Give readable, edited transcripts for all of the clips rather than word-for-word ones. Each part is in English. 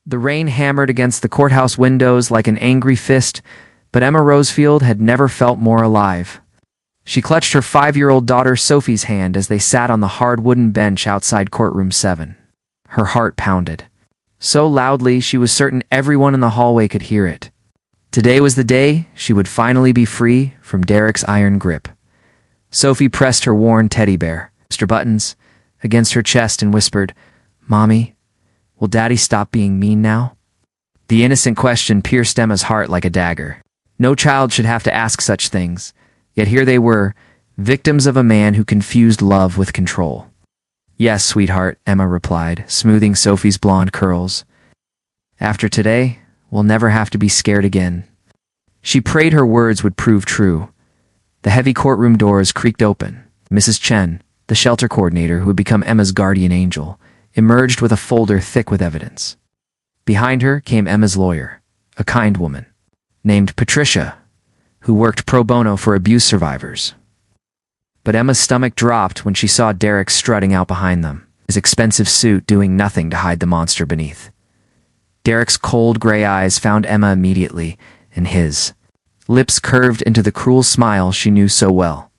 The rain hammered against the courthouse windows like an angry fist, but Emma Rosefield had never felt more alive. She clutched her 5-year-old daughter Sophie's hand as they sat on the hard wooden bench outside courtroom 7. Her heart pounded. So loudly she was certain everyone in the hallway could hear it. Today was the day she would finally be free from Derek's iron grip. Sophie pressed her worn teddy bear, Mr. Buttons, against her chest and whispered, "Mommy, will Daddy stop being mean now?" The innocent question pierced Emma's heart like a dagger. No child should have to ask such things, yet here they were, victims of a man who confused love with control. "Yes, sweetheart," Emma replied, smoothing Sophie's blonde curls. "After today, we'll never have to be scared again." She prayed her words would prove true. The heavy courtroom doors creaked open. Mrs. Chen, the shelter coordinator who had become Emma's guardian angel, emerged with a folder thick with evidence. Behind her came Emma's lawyer, a kind woman, named Patricia, who worked pro bono for abuse survivors. But Emma's stomach dropped when she saw Derek strutting out behind them, his expensive suit doing nothing to hide the monster beneath. Derek's cold gray eyes found Emma immediately, and his lips curved into the cruel smile she knew so well.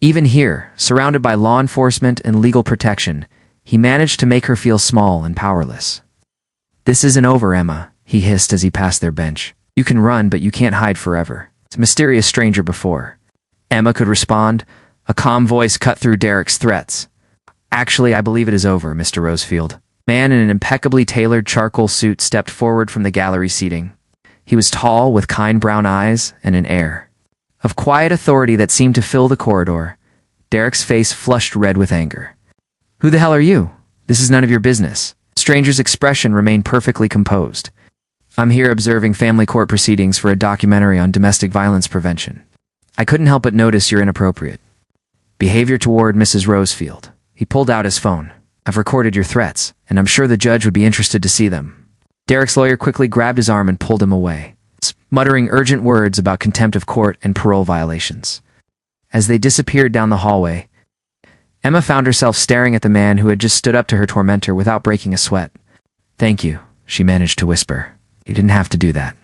Even here, surrounded by law enforcement and legal protection, he managed to make her feel small and powerless. "This isn't over, Emma," he hissed as he passed their bench. "You can run, but you can't hide forever. It's a mysterious stranger before." Emma could respond. A calm voice cut through Derek's threats. "Actually, I believe it is over, Mr. Rosefield." A man in an impeccably tailored charcoal suit stepped forward from the gallery seating. He was tall, with kind brown eyes and an air of quiet authority that seemed to fill the corridor. Derek's face flushed red with anger. "Who the hell are you? This is none of your business." The stranger's expression remained perfectly composed. "I'm here observing family court proceedings for a documentary on domestic violence prevention. I couldn't help but notice your inappropriate behavior toward Mrs. Rosefield." He pulled out his phone. "I've recorded your threats, and I'm sure the judge would be interested to see them." Derek's lawyer quickly grabbed his arm and pulled him away, muttering urgent words about contempt of court and parole violations. As they disappeared down the hallway, Emma found herself staring at the man who had just stood up to her tormentor without breaking a sweat. "Thank you," she managed to whisper. "You didn't have to do that."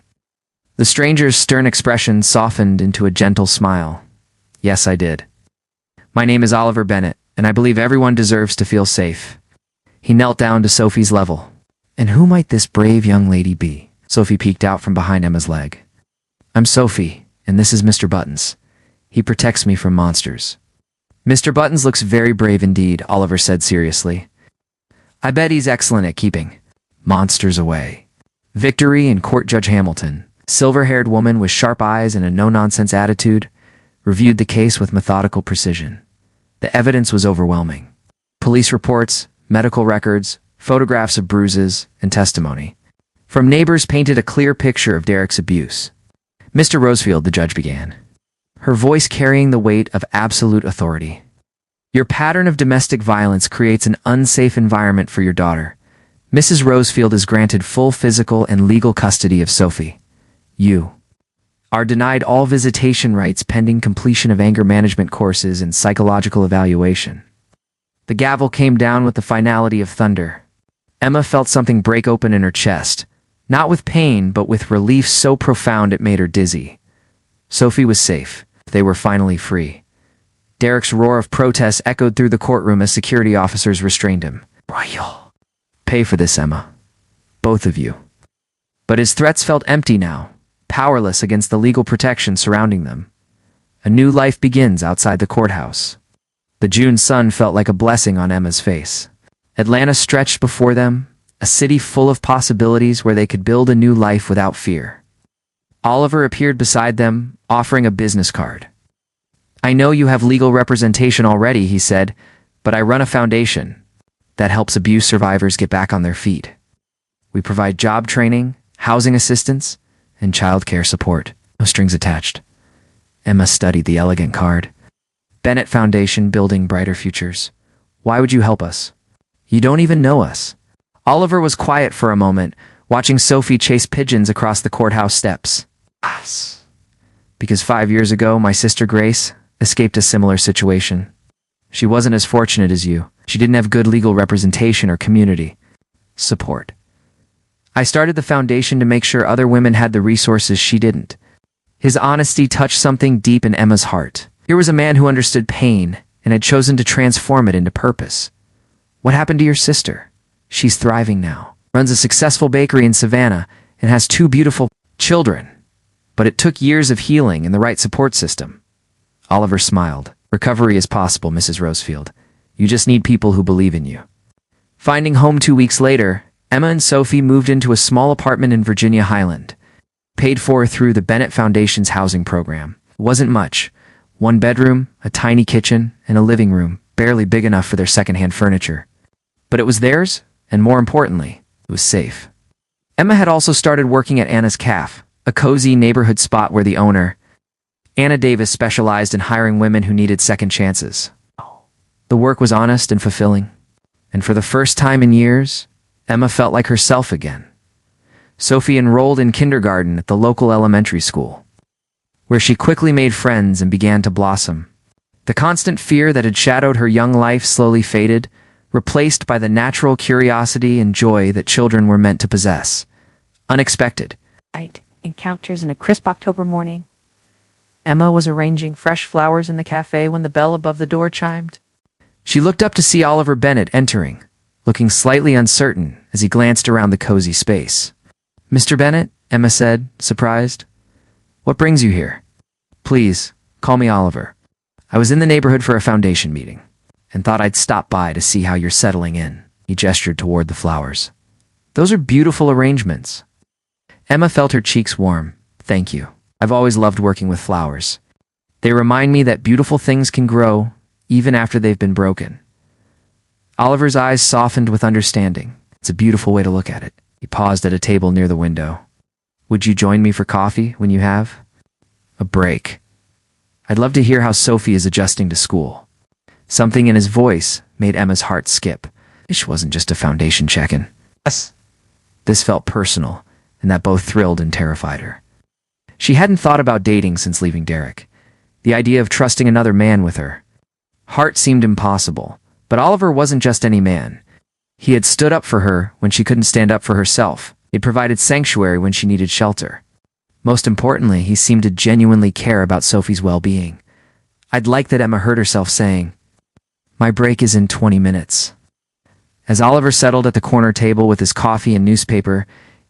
The stranger's stern expression softened into a gentle smile. "Yes, I did. My name is Oliver Bennett, and I believe everyone deserves to feel safe." He knelt down to Sophie's level. "And who might this brave young lady be?" Sophie peeked out from behind Emma's leg. "I'm Sophie, and this is Mr. Buttons. He protects me from monsters." "Mr. Buttons looks very brave indeed," Oliver said seriously. "I bet he's excellent at keeping monsters away." Victory and Court Judge Hamilton, silver-haired woman with sharp eyes and a no-nonsense attitude, reviewed the case with methodical precision. The evidence was overwhelming. Police reports, medical records, photographs of bruises, and testimony from neighbors painted a clear picture of Derek's abuse. "Mr. Rosefield," the judge began, her voice carrying the weight of absolute authority, "your pattern of domestic violence creates an unsafe environment for your daughter. Mrs. Rosefield is granted full physical and legal custody of Sophie. You are denied all visitation rights pending completion of anger management courses and psychological evaluation." The gavel came down with the finality of thunder. Emma felt something break open in her chest, not with pain, but with relief so profound it made her dizzy. Sophie was safe. They were finally free. Derek's roar of protest echoed through the courtroom as security officers restrained him. "You'll pay for this, Emma. Both of you." But his threats felt empty now, powerless against the legal protection surrounding them. A new life begins outside the courthouse. The June sun felt like a blessing on Emma's face. Atlanta stretched before them, a city full of possibilities where they could build a new life without fear. Oliver appeared beside them, offering a business card. "I know you have legal representation already," he said, "but I run a foundation that helps abuse survivors get back on their feet. We provide job training, housing assistance, and child care support. No strings attached." Emma studied the elegant card. "Bennett Foundation, building brighter futures. Why would you help us? You don't even know us." Oliver was quiet for a moment, watching Sophie chase pigeons across the courthouse steps. "Because 5 years ago, my sister Grace escaped a similar situation. She wasn't as fortunate as you. She didn't have good legal representation or community support. I started the foundation to make sure other women had the resources she didn't. His honesty touched something deep in Emma's heart. Here was a man who understood pain and had chosen to transform it into purpose. What happened to your sister? She's thriving now, runs a successful bakery in Savannah, and has 2 beautiful children. But it took years of healing and the right support system. Oliver smiled. Recovery is possible, Mrs. Rosefield. You just need people who believe in you. Finding home 2 weeks later, Emma and Sophie moved into a small apartment in Virginia Highland, paid for through the Bennett Foundation's housing program. It wasn't much. 1 bedroom, a tiny kitchen, and a living room, barely big enough for their secondhand furniture. But it was theirs, and more importantly, it was safe. Emma had also started working at Anna's Cafe, a cozy neighborhood spot where the owner, Anna Davis, specialized in hiring women who needed second chances. The work was honest and fulfilling, and for the first time in years, Emma felt like herself again. Sophie enrolled in kindergarten at the local elementary school, where she quickly made friends and began to blossom. The constant fear that had shadowed her young life slowly faded, replaced by the natural curiosity and joy that children were meant to possess. Unexpected Encounters in a crisp October morning. Emma was arranging fresh flowers in the cafe when the bell above the door chimed. She looked up to see Oliver Bennett entering, looking slightly uncertain as he glanced around the cozy space. "Mr. Bennett," Emma said, surprised. "What brings you here?" "Please, call me Oliver. I was in the neighborhood for a foundation meeting, and thought I'd stop by to see how you're settling in." He gestured toward the flowers. "Those are beautiful arrangements." Emma felt her cheeks warm. "Thank you. I've always loved working with flowers. They remind me that beautiful things can grow, even after they've been broken." Oliver's eyes softened with understanding. "It's a beautiful way to look at it." He paused at a table near the window. "Would you join me for coffee when you have a break? I'd love to hear how Sophie is adjusting to school." Something in his voice made Emma's heart skip. This wasn't just a foundation check-in. Yes. This felt personal, and that both thrilled and terrified her. She hadn't thought about dating since leaving Derek. The idea of trusting another man with her heart seemed impossible, but Oliver wasn't just any man. He had stood up for her when she couldn't stand up for herself. He'd provided sanctuary when she needed shelter. Most importantly, he seemed to genuinely care about Sophie's well-being. I'd like that Emma heard herself saying, "My break is in 20 minutes." As Oliver settled at the corner table with his coffee and newspaper,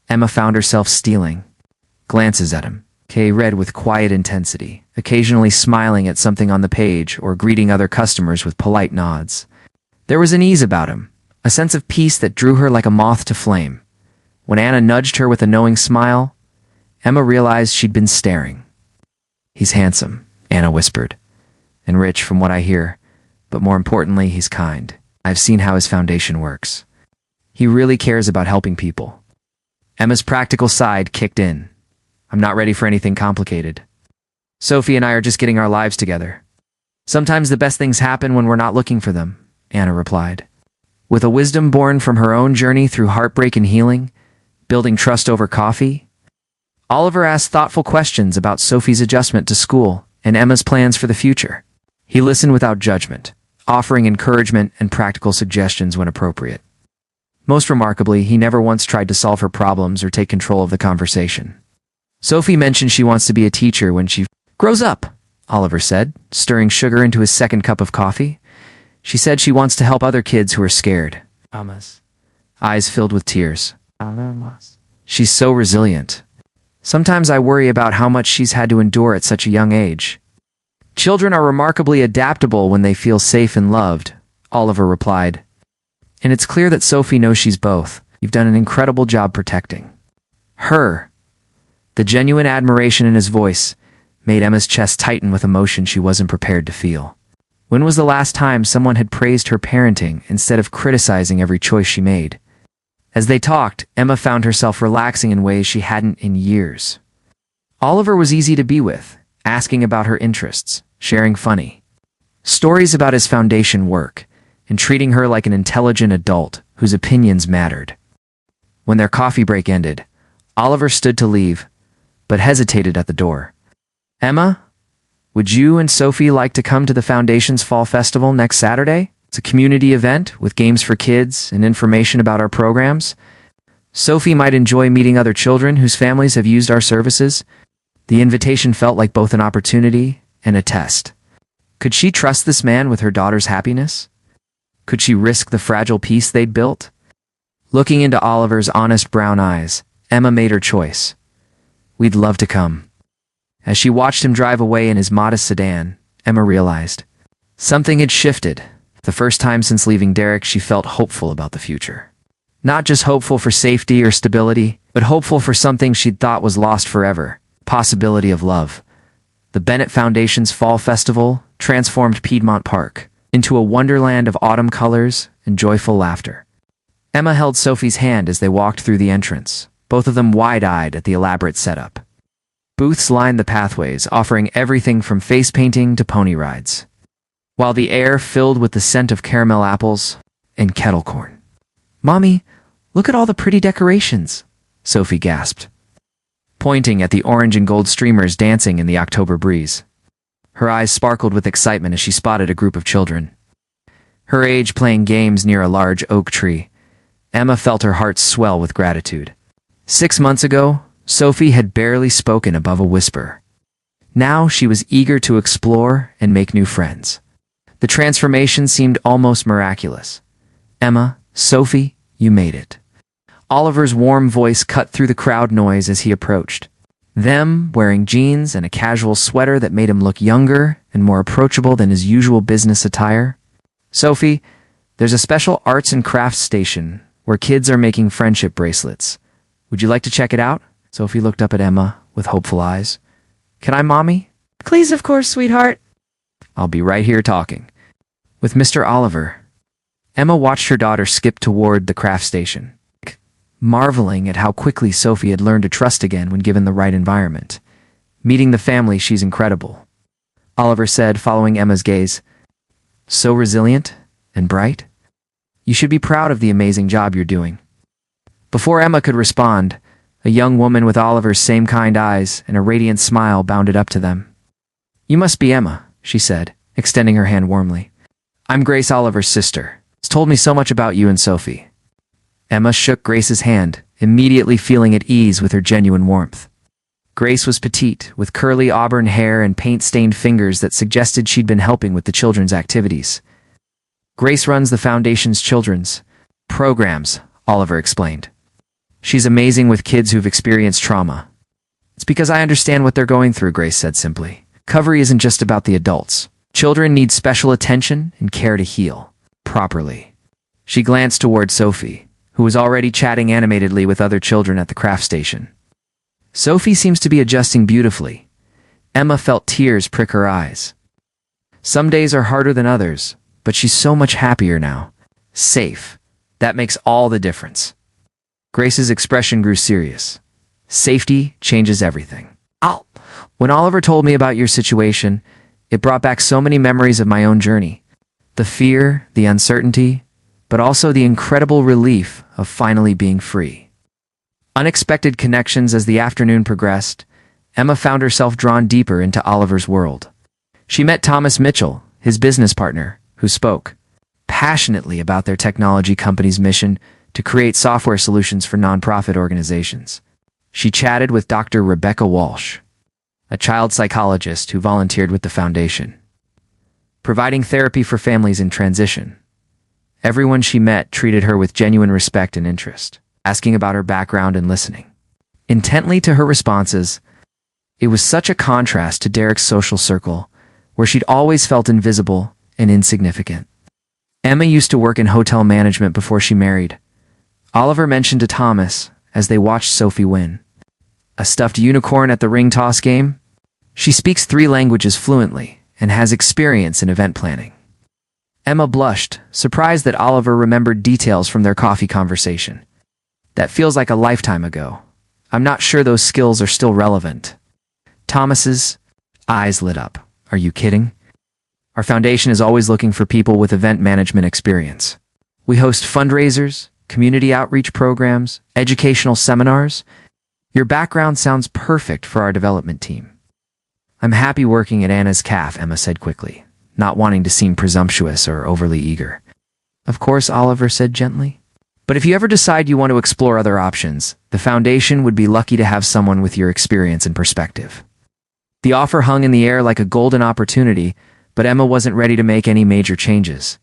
Emma found herself stealing glances at him. Kay read with quiet intensity, occasionally smiling at something on the page or greeting other customers with polite nods. There was an ease about him, a sense of peace that drew her like a moth to flame. When Anna nudged her with a knowing smile, Emma realized she'd been staring. "He's handsome," Anna whispered, "and rich from what I hear, but more importantly, he's kind. I've seen how his foundation works. He really cares about helping people." Emma's practical side kicked in. "I'm not ready for anything complicated. Sophie and I are just getting our lives together. Sometimes the best things happen when we're not looking for them," Anna replied. With a wisdom born from her own journey through heartbreak and healing, building trust over coffee, Oliver asked thoughtful questions about Sophie's adjustment to school and Emma's plans for the future. He listened without judgment, offering encouragement and practical suggestions when appropriate. Most remarkably, he never once tried to solve her problems or take control of the conversation. "Sophie mentioned she wants to be a teacher when she grows up," Oliver said, stirring sugar into his second cup of coffee. "She said she wants to help other kids who are scared." Emma's eyes filled with tears. "She's so resilient. Sometimes I worry about how much she's had to endure at such a young age." "Children are remarkably adaptable when they feel safe and loved," Oliver replied. "And it's clear that Sophie knows she's both. You've done an incredible job protecting her." The genuine admiration in his voice made Emma's chest tighten with emotion she wasn't prepared to feel. When was the last time someone had praised her parenting instead of criticizing every choice she made? As they talked, Emma found herself relaxing in ways she hadn't in years. Oliver was easy to be with, asking about her interests, sharing funny stories about his foundation work, and treating her like an intelligent adult whose opinions mattered. When their coffee break ended, Oliver stood to leave, but hesitated at the door. "Emma, would you and Sophie like to come to the Foundation's Fall Festival next Saturday? It's a community event with games for kids and information about our programs." Sophie might enjoy meeting other children whose families have used our services. The invitation felt like both an opportunity and a test. Could she trust this man with her daughter's happiness? Could she risk the fragile peace they'd built? Looking into Oliver's honest brown eyes, Emma made her choice. We'd love to come. As she watched him drive away in his modest sedan, Emma realized something had shifted. The first time since leaving Derek, she felt hopeful about the future. Not just hopeful for safety or stability, but hopeful for something she'd thought was lost forever, possibility of love. The Bennett Foundation's Fall Festival transformed Piedmont Park into a wonderland of autumn colors and joyful laughter. Emma held Sophie's hand as they walked through the entrance, both of them wide-eyed at the elaborate setup. Booths lined the pathways, offering everything from face painting to pony rides, while the air filled with the scent of caramel apples and kettle corn. "Mommy, look at all the pretty decorations," Sophie gasped, pointing at the orange and gold streamers dancing in the October breeze. Her eyes sparkled with excitement as she spotted a group of children, her age, playing games near a large oak tree. Emma felt her heart swell with gratitude. 6 months ago, Sophie had barely spoken above a whisper. Now she was eager to explore and make new friends. The transformation seemed almost miraculous. "Emma, Sophie, you made it." Oliver's warm voice cut through the crowd noise as he approached, them wearing jeans and a casual sweater that made him look younger and more approachable than his usual business attire. "Sophie, there's a special arts and crafts station where kids are making friendship bracelets. Would you like to check it out?" Sophie looked up at Emma with hopeful eyes. "Can I, Mommy?" Please, of course, sweetheart. "I'll be right here talking." With Mr. Oliver, Emma watched her daughter skip toward the craft station, marveling at how quickly Sophie had learned to trust again when given the right environment. "Meeting the family, she's incredible," Oliver said, following Emma's gaze. "So resilient and bright. You should be proud of the amazing job you're doing." Before Emma could respond, a young woman with Oliver's same kind eyes and a radiant smile bounded up to them. "You must be Emma," she said, extending her hand warmly. "I'm Grace, Oliver's sister. It's told me so much about you and Sophie." Emma shook Grace's hand, immediately feeling at ease with her genuine warmth. Grace was petite, with curly auburn hair and paint-stained fingers that suggested she'd been helping with the children's activities. "Grace runs the Foundation's children's programs," Oliver explained. "She's amazing with kids who've experienced trauma." "It's because I understand what they're going through," Grace said simply. "Recovery isn't just about the adults. Children need special attention and care to heal properly." She glanced toward Sophie, who was already chatting animatedly with other children at the craft station. "Sophie seems to be adjusting beautifully." Emma felt tears prick her eyes. "Some days are harder than others, but she's so much happier now. Safe. That makes all the difference." Grace's expression grew serious. "Safety changes everything. When Oliver told me about your situation, it brought back so many memories of my own journey. The fear, the uncertainty, but also the incredible relief of finally being free." Unexpected connections. As the afternoon progressed, Emma found herself drawn deeper into Oliver's world. She met Thomas Mitchell, his business partner, who spoke passionately about their technology company's mission to create software solutions for nonprofit organizations. She chatted with Dr. Rebecca Walsh, a child psychologist who volunteered with the foundation, providing therapy for families in transition. Everyone she met treated her with genuine respect and interest, asking about her background and listening intently to her responses. It was such a contrast to Derek's social circle, where she'd always felt invisible and insignificant. Emma used to work in hotel management before she married, Oliver mentioned to Thomas as they watched Sophie win. "A stuffed unicorn at the ring toss game? She speaks 3 languages fluently and has experience in event planning." Emma blushed, surprised that Oliver remembered details from their coffee conversation. "That feels like a lifetime ago. I'm not sure those skills are still relevant." Thomas's eyes lit up. "Are you kidding? Our foundation is always looking for people with event management experience. We host fundraisers, community outreach programs, educational seminars. Your background sounds perfect for our development team." "I'm happy working at Anna's Cafe," Emma said quickly, not wanting to seem presumptuous or overly eager. "Of course," Oliver said gently. But if you ever decide you want to explore other options, the foundation would be lucky to have someone with your experience and perspective. The offer hung in the air like a golden opportunity, but Emma wasn't ready to make any major changes.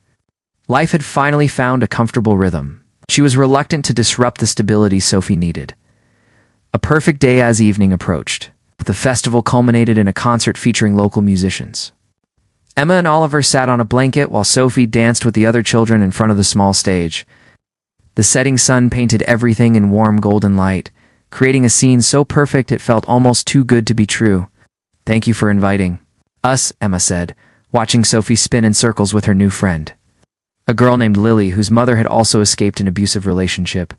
Life had finally found a comfortable rhythm. She was reluctant to disrupt the stability Sophie needed. A perfect day as evening approached. The festival culminated in a concert featuring local musicians. Emma and Oliver sat on a blanket while Sophie danced with the other children in front of the small stage. The setting sun painted everything in warm golden light, creating a scene so perfect it felt almost too good to be true. "Thank you for inviting us," Emma said, watching Sophie spin in circles with her new friend, a girl named Lily whose mother had also escaped an abusive relationship.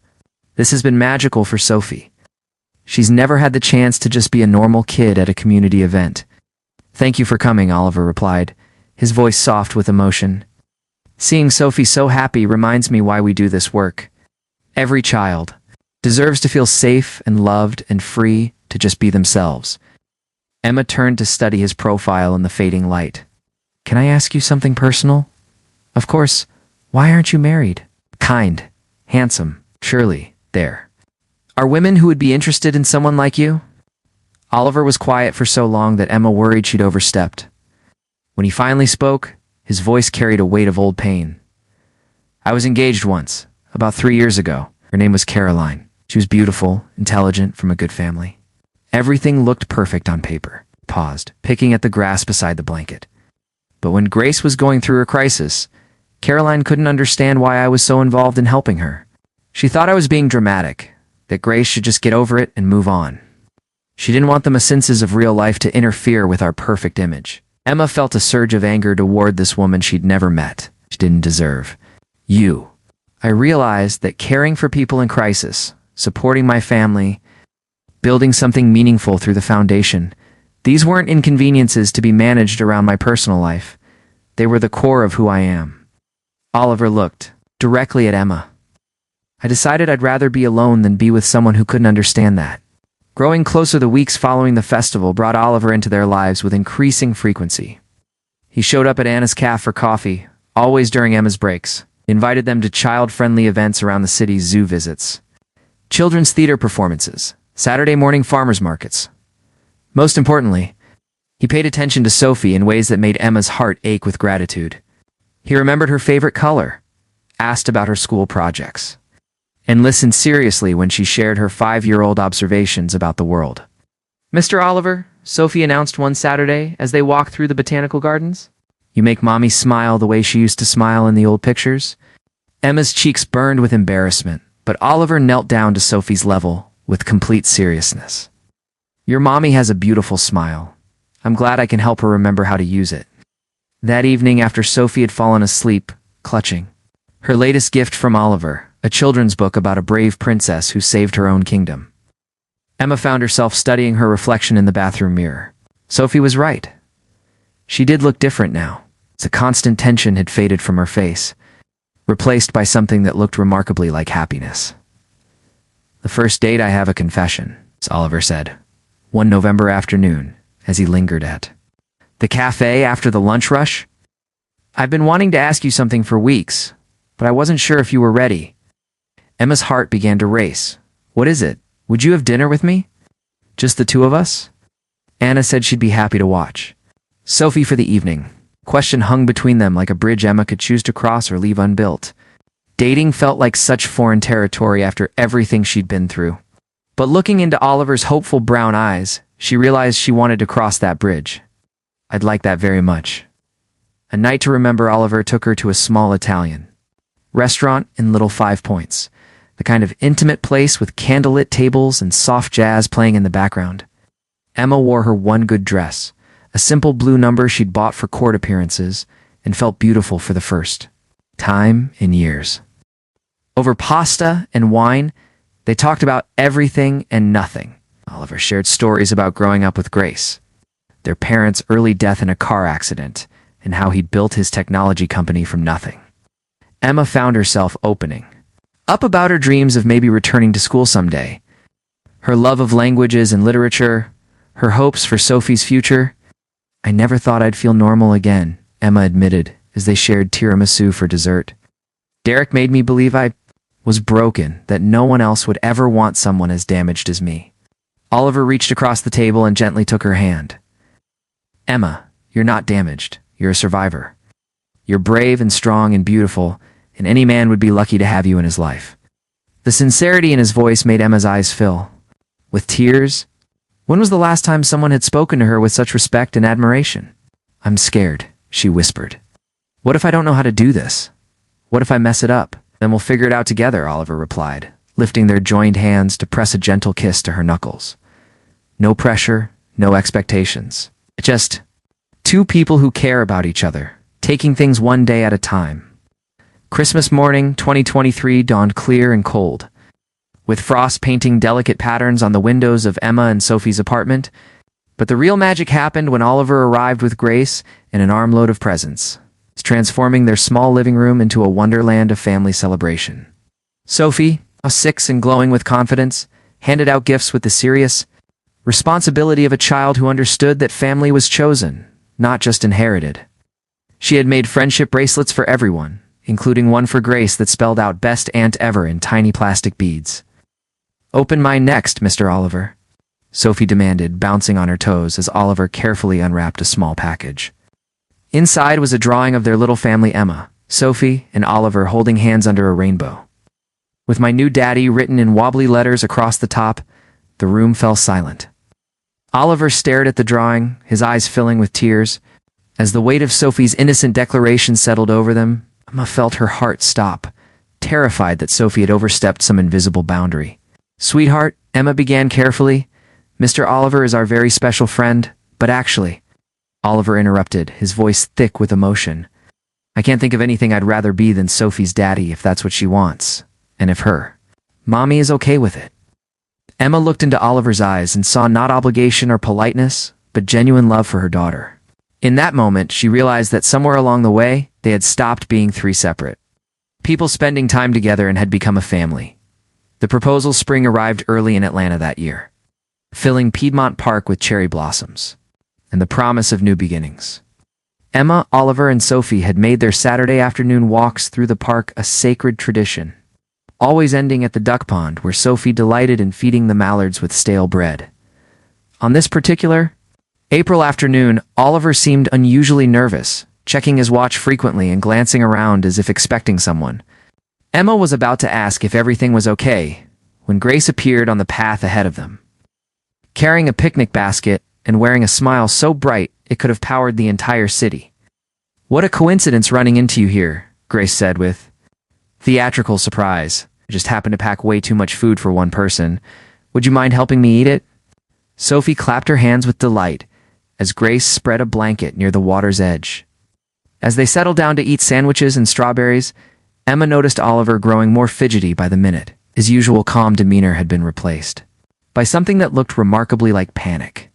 This has been magical for Sophie. She's never had the chance to just be a normal kid at a community event. "Thank you for coming," Oliver replied, his voice soft with emotion. "Seeing Sophie so happy reminds me why we do this work. Every child deserves to feel safe and loved and free to just be themselves." Emma turned to study his profile in the fading light. "Can I ask you something personal?" "Of course. Why aren't you married?" "Kind, handsome, surely, there are women who would be interested in someone like you?" Oliver was quiet for so long that Emma worried she'd overstepped. When he finally spoke, his voice carried a weight of old pain. "I was engaged once, about 3 years ago. Her name was Caroline. She was beautiful, intelligent, from a good family. Everything looked perfect on paper." Paused, picking at the grass beside the blanket. "But when Grace was going through her crisis, Caroline couldn't understand why I was so involved in helping her. She thought I was being dramatic, that Grace should just get over it and move on. She didn't want the messiness of real life to interfere with our perfect image." Emma felt a surge of anger toward this woman she'd never met. She didn't deserve you. "I realized that caring for people in crisis, supporting my family, building something meaningful through the foundation, these weren't inconveniences to be managed around my personal life. They were the core of who I am." Oliver looked directly at Emma. "I decided I'd rather be alone than be with someone who couldn't understand that." Growing closer, the weeks following the festival brought Oliver into their lives with increasing frequency. He showed up at Anna's cafe for coffee, always during Emma's breaks, invited them to child-friendly events around the city's zoo visits, children's theater performances, Saturday morning farmers markets. Most importantly, he paid attention to Sophie in ways that made Emma's heart ache with gratitude. He remembered her favorite color, asked about her school projects, and listened seriously when she shared her 5-year-old observations about the world. "Mr. Oliver," Sophie announced one Saturday as they walked through the botanical gardens, "you make Mommy smile the way she used to smile in the old pictures." Emma's cheeks burned with embarrassment, but Oliver knelt down to Sophie's level with complete seriousness. "Your mommy has a beautiful smile. I'm glad I can help her remember how to use it." That evening, after Sophie had fallen asleep, clutching her latest gift from Oliver, a children's book about a brave princess who saved her own kingdom, Emma found herself studying her reflection in the bathroom mirror. Sophie was right. She did look different now. The constant tension had faded from her face, replaced by something that looked remarkably like happiness. "The first date, I have a confession," Oliver said, one November afternoon, as he lingered at the cafe after the lunch rush. "I've been wanting to ask you something for weeks, but I wasn't sure if you were ready." Emma's heart began to race. "What is it? Would you have dinner with me? Just the two of us?" Anna said she'd be happy to watch Sophie for the evening. Question hung between them like a bridge Emma could choose to cross or leave unbuilt. Dating felt like such foreign territory after everything she'd been through. But looking into Oliver's hopeful brown eyes, she realized she wanted to cross that bridge. "I'd like that very much." A night to remember, Oliver took her to a small Italian restaurant in Little 5 Points, the kind of intimate place with candlelit tables and soft jazz playing in the background. Emma wore her one good dress, a simple blue number she'd bought for court appearances, and felt beautiful for the first time in years. Over pasta and wine, they talked about everything and nothing. Oliver shared stories about growing up with Grace, their parents' early death in a car accident, and how he'd built his technology company from nothing. Emma found herself opening up about her dreams of maybe returning to school someday, her love of languages and literature, her hopes for Sophie's future. "I never thought I'd feel normal again," Emma admitted as they shared tiramisu for dessert. "Derek made me believe I was broken, that no one else would ever want someone as damaged as me. Oliver reached across the table and gently took her hand. Emma, you're not damaged. You're a survivor. You're brave and strong and beautiful, and any man would be lucky to have you in his life. The sincerity in his voice made Emma's eyes fill with tears. When was the last time someone had spoken to her with such respect and admiration? I'm scared, she whispered. What if I don't know how to do this? What if I mess it up? Then we'll figure it out together, Oliver replied, lifting their joined hands to press a gentle kiss to her knuckles. No pressure, no expectations. Just two people who care about each other, taking things one day at a time. Christmas morning, 2023 dawned clear and cold, with frost painting delicate patterns on the windows of Emma and Sophie's apartment. But the real magic happened when Oliver arrived with Grace and an armload of presents, transforming their small living room into a wonderland of family celebration. Sophie, 6 and glowing with confidence, handed out gifts with the serious responsibility of a child who understood that family was chosen, not just inherited. She had made friendship bracelets for everyone, including one for Grace that spelled out "Best Aunt Ever" in tiny plastic beads. Open mine next, Mr. Oliver, Sophie demanded, bouncing on her toes as Oliver carefully unwrapped a small package. Inside was a drawing of their little family, Emma, Sophie, and Oliver holding hands under a rainbow. With "My new daddy" written in wobbly letters across the top, the room fell silent. Oliver stared at the drawing, his eyes filling with tears. As the weight of Sophie's innocent declaration settled over them, Emma felt her heart stop, terrified that Sophie had overstepped some invisible boundary. Sweetheart, Emma began carefully, Mr. Oliver is our very special friend, but actually, Oliver interrupted, his voice thick with emotion. I can't think of anything I'd rather be than Sophie's daddy if that's what she wants, and if her mommy is okay with it. Emma looked into Oliver's eyes and saw not obligation or politeness, but genuine love for her daughter. In that moment, she realized that somewhere along the way, they had stopped being three separate people spending time together and had become a family. The proposal spring arrived early in Atlanta that year, filling Piedmont Park with cherry blossoms and the promise of new beginnings. Emma, Oliver, and Sophie had made their Saturday afternoon walks through the park a sacred tradition, always ending at the duck pond where Sophie delighted in feeding the mallards with stale bread. On this particular April afternoon, Oliver seemed unusually nervous, checking his watch frequently and glancing around as if expecting someone. Emma was about to ask if everything was okay when Grace appeared on the path ahead of them, carrying a picnic basket and wearing a smile so bright it could have powered the entire city. What a coincidence running into you here, Grace said with theatrical surprise. I just happened to pack way too much food for one person. Would you mind helping me eat it? Sophie clapped her hands with delight as Grace spread a blanket near the water's edge. As they settled down to eat sandwiches and strawberries, Emma noticed Oliver growing more fidgety by the minute. His usual calm demeanor had been replaced by something that looked remarkably like panic.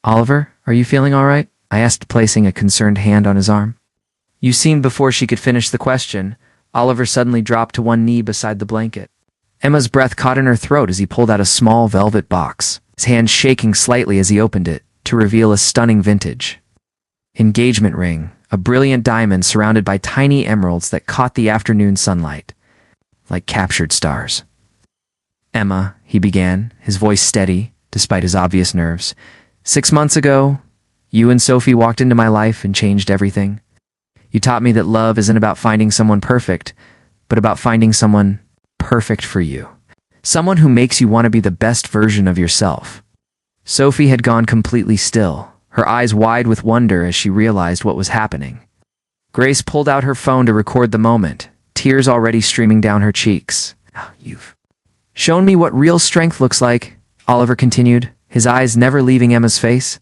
Oliver, are you feeling all right? I asked, placing a concerned hand on his arm. You seemed before she could finish the question. Oliver suddenly dropped to one knee beside the blanket. Emma's breath caught in her throat as he pulled out a small velvet box, his hand shaking slightly as he opened it, to reveal a stunning vintage engagement ring, a brilliant diamond surrounded by tiny emeralds that caught the afternoon sunlight like captured stars. Emma, he began, his voice steady, despite his obvious nerves. 6 months ago, you and Sophie walked into my life and changed everything. You taught me that love isn't about finding someone perfect, but about finding someone perfect for you. Someone who makes you want to be the best version of yourself. Sophie had gone completely still, her eyes wide with wonder as she realized what was happening. Grace pulled out her phone to record the moment, tears already streaming down her cheeks. You've shown me what real strength looks like, Oliver continued, his eyes never leaving Emma's face.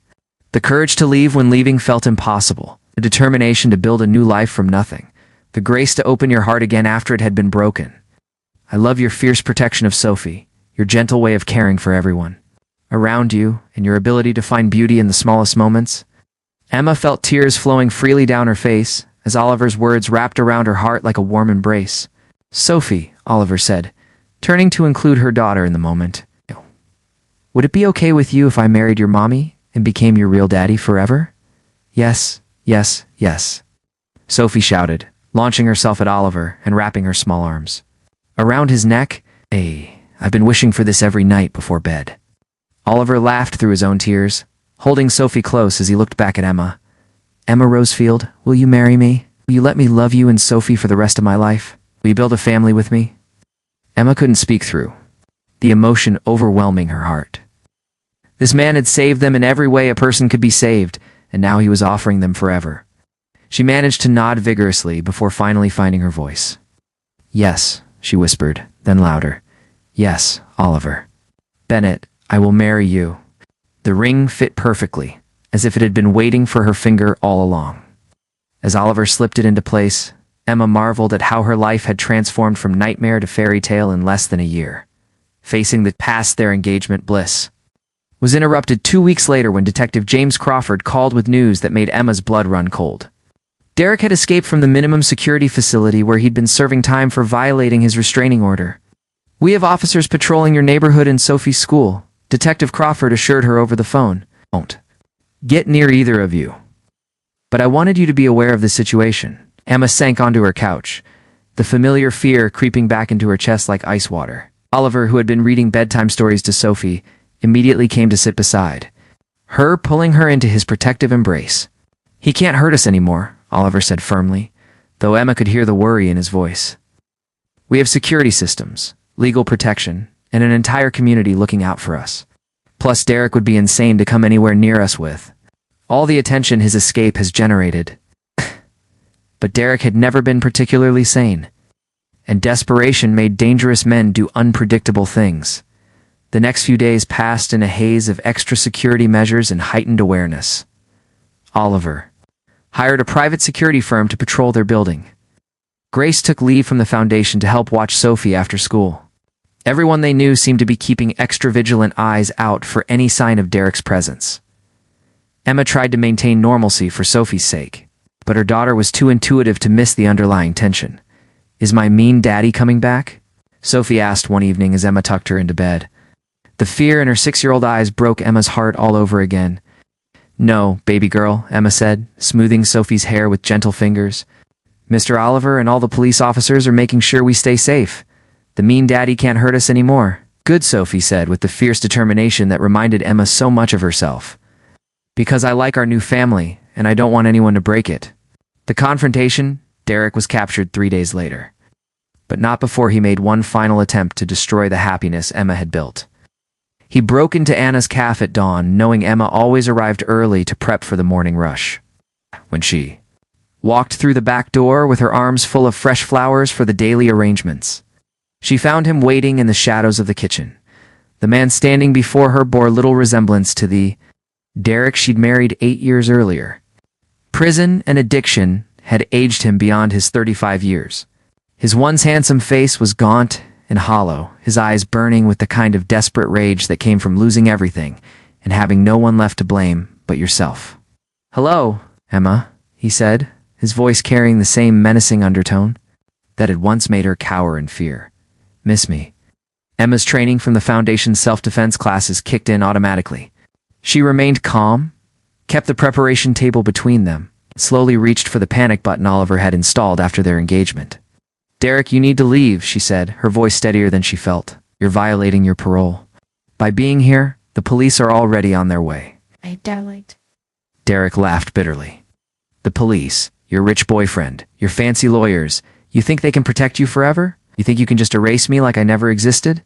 The courage to leave when leaving felt impossible, the determination to build a new life from nothing, the grace to open your heart again after it had been broken. I love your fierce protection of Sophie, your gentle way of caring for everyone around you, and your ability to find beauty in the smallest moments. Emma felt tears flowing freely down her face as Oliver's words wrapped around her heart like a warm embrace. Sophie, Oliver said, turning to include her daughter in the moment. Would it be okay with you if I married your mommy and became your real daddy forever? Yes, yes, yes, Sophie shouted, launching herself at Oliver and wrapping her small arms Around his neck, I've been wishing for this every night before bed. Oliver laughed through his own tears, holding Sophie close as he looked back at Emma. Emma Rosefield, will you marry me? Will you let me love you and Sophie for the rest of my life? Will you build a family with me? Emma couldn't speak through, the emotion overwhelming her heart. This man had saved them in every way a person could be saved, and now he was offering them forever. She managed to nod vigorously before finally finding her voice. Yes, she whispered, then louder. Yes, Oliver. Bennett, I will marry you. The ring fit perfectly, as if it had been waiting for her finger all along. As Oliver slipped it into place, Emma marveled at how her life had transformed from nightmare to fairy tale in less than a year. Facing the past their engagement bliss was interrupted 2 weeks later when Detective James Crawford called with news that made Emma's blood run cold. Derek had escaped from the minimum security facility where he'd been serving time for violating his restraining order. We have officers patrolling your neighborhood and Sophie's school, Detective Crawford assured her over the phone. Won't get near either of you. But I wanted you to be aware of the situation. Emma sank onto her couch, the familiar fear creeping back into her chest like ice water. Oliver, who had been reading bedtime stories to Sophie, immediately came to sit beside her, pulling her into his protective embrace. He can't hurt us anymore, Oliver said firmly, though Emma could hear the worry in his voice. We have security systems, legal protection, and an entire community looking out for us. Plus, Derek would be insane to come anywhere near us with all the attention his escape has generated. But Derek had never been particularly sane, and desperation made dangerous men do unpredictable things. The next few days passed in a haze of extra security measures and heightened awareness. Oliver hired a private security firm to patrol their building. Grace took leave from the foundation to help watch Sophie after school. Everyone they knew seemed to be keeping extra vigilant eyes out for any sign of Derek's presence. Emma tried to maintain normalcy for Sophie's sake, but her daughter was too intuitive to miss the underlying tension. Is my mean daddy coming back? Sophie asked one evening as Emma tucked her into bed. The fear in her 6-year-old eyes broke Emma's heart all over again. No, baby girl, Emma said, smoothing Sophie's hair with gentle fingers. Mr. Oliver and all the police officers are making sure we stay safe. The mean daddy can't hurt us anymore. Good, Sophie said with the fierce determination that reminded Emma so much of herself. Because I like our new family, and I don't want anyone to break it. The confrontation, Derek was captured 3 days later. But not before he made one final attempt to destroy the happiness Emma had built. He broke into Anna's cafe at dawn, knowing Emma always arrived early to prep for the morning rush. When she walked through the back door with her arms full of fresh flowers for the daily arrangements, she found him waiting in the shadows of the kitchen. The man standing before her bore little resemblance to the Derek she'd married 8 years earlier. Prison and addiction had aged him beyond his 35 years. His once handsome face was gaunt and hollow, his eyes burning with the kind of desperate rage that came from losing everything and having no one left to blame but yourself. Hello, Emma, he said, his voice carrying the same menacing undertone that had once made her cower in fear. Miss me? Emma's training from the Foundation's self-defense classes kicked in automatically. She remained calm, kept the preparation table between them, slowly reached for the panic button Oliver had installed after their engagement. Derek, you need to leave, she said, her voice steadier than she felt. You're violating your parole. By being here, the police are already on their way. I died. Derek laughed bitterly. The police, your rich boyfriend, your fancy lawyers, you think they can protect you forever? You think you can just erase me like I never existed?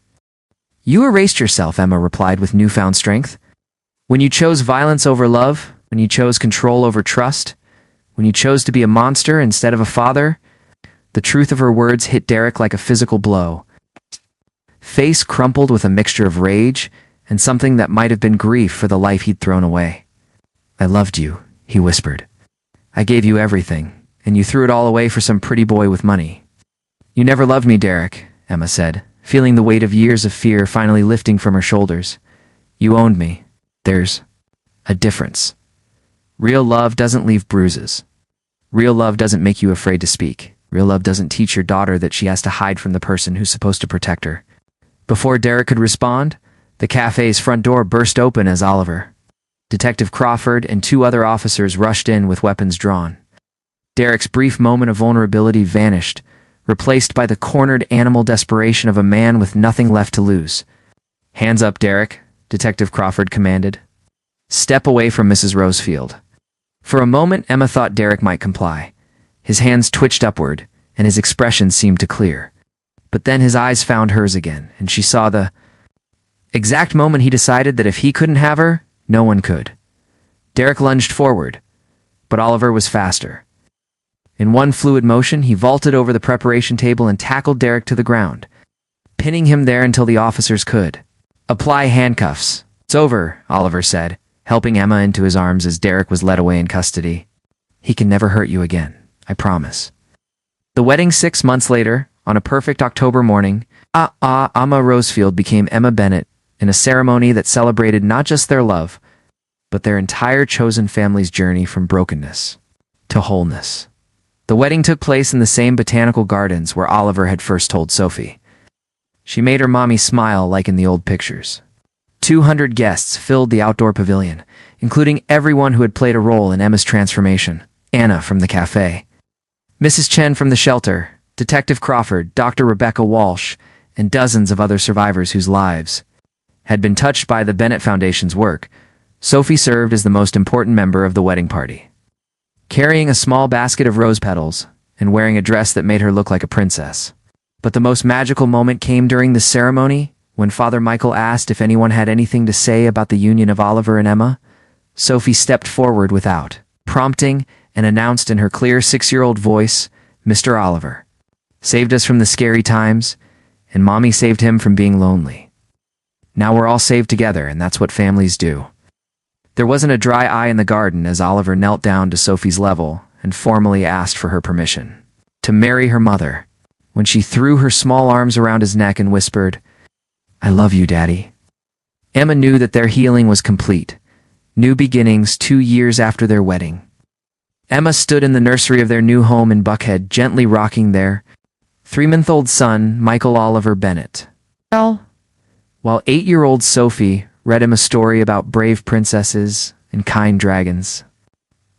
You erased yourself, Emma replied with newfound strength. When you chose violence over love, when you chose control over trust, when you chose to be a monster instead of a father. The truth of her words hit Derek like a physical blow. Face crumpled with a mixture of rage and something that might have been grief for the life he'd thrown away. I loved you, he whispered. I gave you everything, and you threw it all away for some pretty boy with money. You never loved me, Derek, Emma said, feeling the weight of years of fear finally lifting from her shoulders. You owned me. There's a difference. Real love doesn't leave bruises. Real love doesn't make you afraid to speak. Real love doesn't teach your daughter that she has to hide from the person who's supposed to protect her. Before Derek could respond, the cafe's front door burst open as Oliver, Detective Crawford, and 2 other officers rushed in with weapons drawn. Derek's brief moment of vulnerability vanished, replaced by the cornered animal desperation of a man with nothing left to lose. "Hands up, Derek," Detective Crawford commanded. "Step away from Mrs. Rosefield." For a moment, Emma thought Derek might comply. His hands twitched upward, and his expression seemed to clear. But then his eyes found hers again, and she saw the exact moment he decided that if he couldn't have her, no one could. Derek lunged forward, but Oliver was faster. In one fluid motion, he vaulted over the preparation table and tackled Derek to the ground, pinning him there until the officers could. "Apply handcuffs." "It's over," Oliver said, helping Emma into his arms as Derek was led away in custody. "He can never hurt you again, I promise." The wedding 6 months later, on a perfect October morning, Emma Rosefield became Emma Bennett in a ceremony that celebrated not just their love, but their entire chosen family's journey from brokenness to wholeness. The wedding took place in the same botanical gardens where Oliver had first told Sophie. She made her mommy smile like in the old pictures. 200 guests filled the outdoor pavilion, including everyone who had played a role in Emma's transformation. Anna from the cafe, Mrs. Chen from the shelter, Detective Crawford, Dr. Rebecca Walsh, and dozens of other survivors whose lives had been touched by the Bennett Foundation's work. Sophie served as the most important member of the wedding party, carrying a small basket of rose petals and wearing a dress that made her look like a princess. But the most magical moment came during the ceremony, when Father Michael asked if anyone had anything to say about the union of Oliver and Emma. Sophie stepped forward without prompting and announced in her clear 6-year-old voice, "Mr. Oliver saved us from the scary times, and Mommy saved him from being lonely. Now we're all saved together, and that's what families do." There wasn't a dry eye in the garden as Oliver knelt down to Sophie's level and formally asked for her permission to marry her mother, when she threw her small arms around his neck and whispered, "I love you, Daddy." Emma knew that their healing was complete. New beginnings 2 years after their wedding. Emma stood in the nursery of their new home in Buckhead, gently rocking their 3-month-old son, Michael Oliver Bennett, while 8-year-old Sophie read him a story about brave princesses and kind dragons.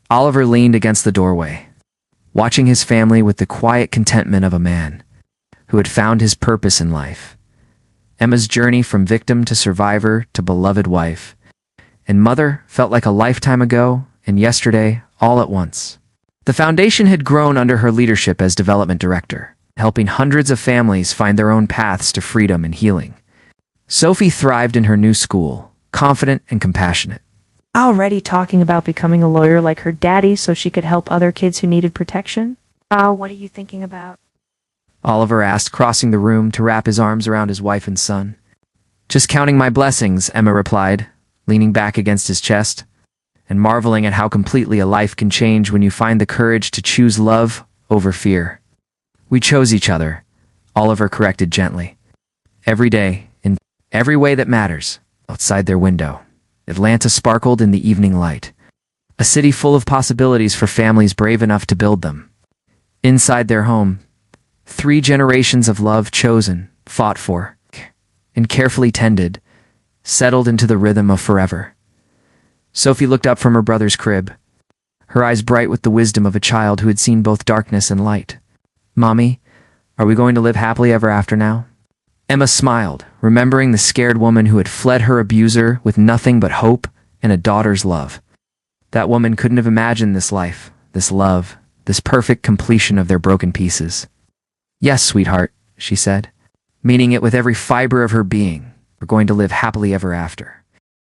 Oliver leaned against the doorway, watching his family with the quiet contentment of a man who had found his purpose in life. Emma's journey from victim to survivor to beloved wife and mother felt like a lifetime ago and yesterday all at once. The foundation had grown under her leadership as development director, helping hundreds of families find their own paths to freedom and healing. Sophie thrived in her new school, confident and compassionate. Already talking about becoming a lawyer like her daddy so she could help other kids who needed protection? What are you thinking about? Oliver asked, crossing the room to wrap his arms around his wife and son. "Just counting my blessings," Emma replied, leaning back against his chest, and marveling at how completely a life can change when you find the courage to choose love over fear. "We chose each other," Oliver corrected gently. "Every day, in every way that matters." Outside their window, Atlanta sparkled in the evening light, a city full of possibilities for families brave enough to build them. Inside their home, 3 generations of love chosen, fought for, and carefully tended, settled into the rhythm of forever. Sophie looked up from her brother's crib, her eyes bright with the wisdom of a child who had seen both darkness and light. "Mommy, are we going to live happily ever after now?" Emma smiled, remembering the scared woman who had fled her abuser with nothing but hope and a daughter's love. That woman couldn't have imagined this life, this love, this perfect completion of their broken pieces. "Yes, sweetheart," she said, meaning it with every fiber of her being. "We're going to live happily ever after."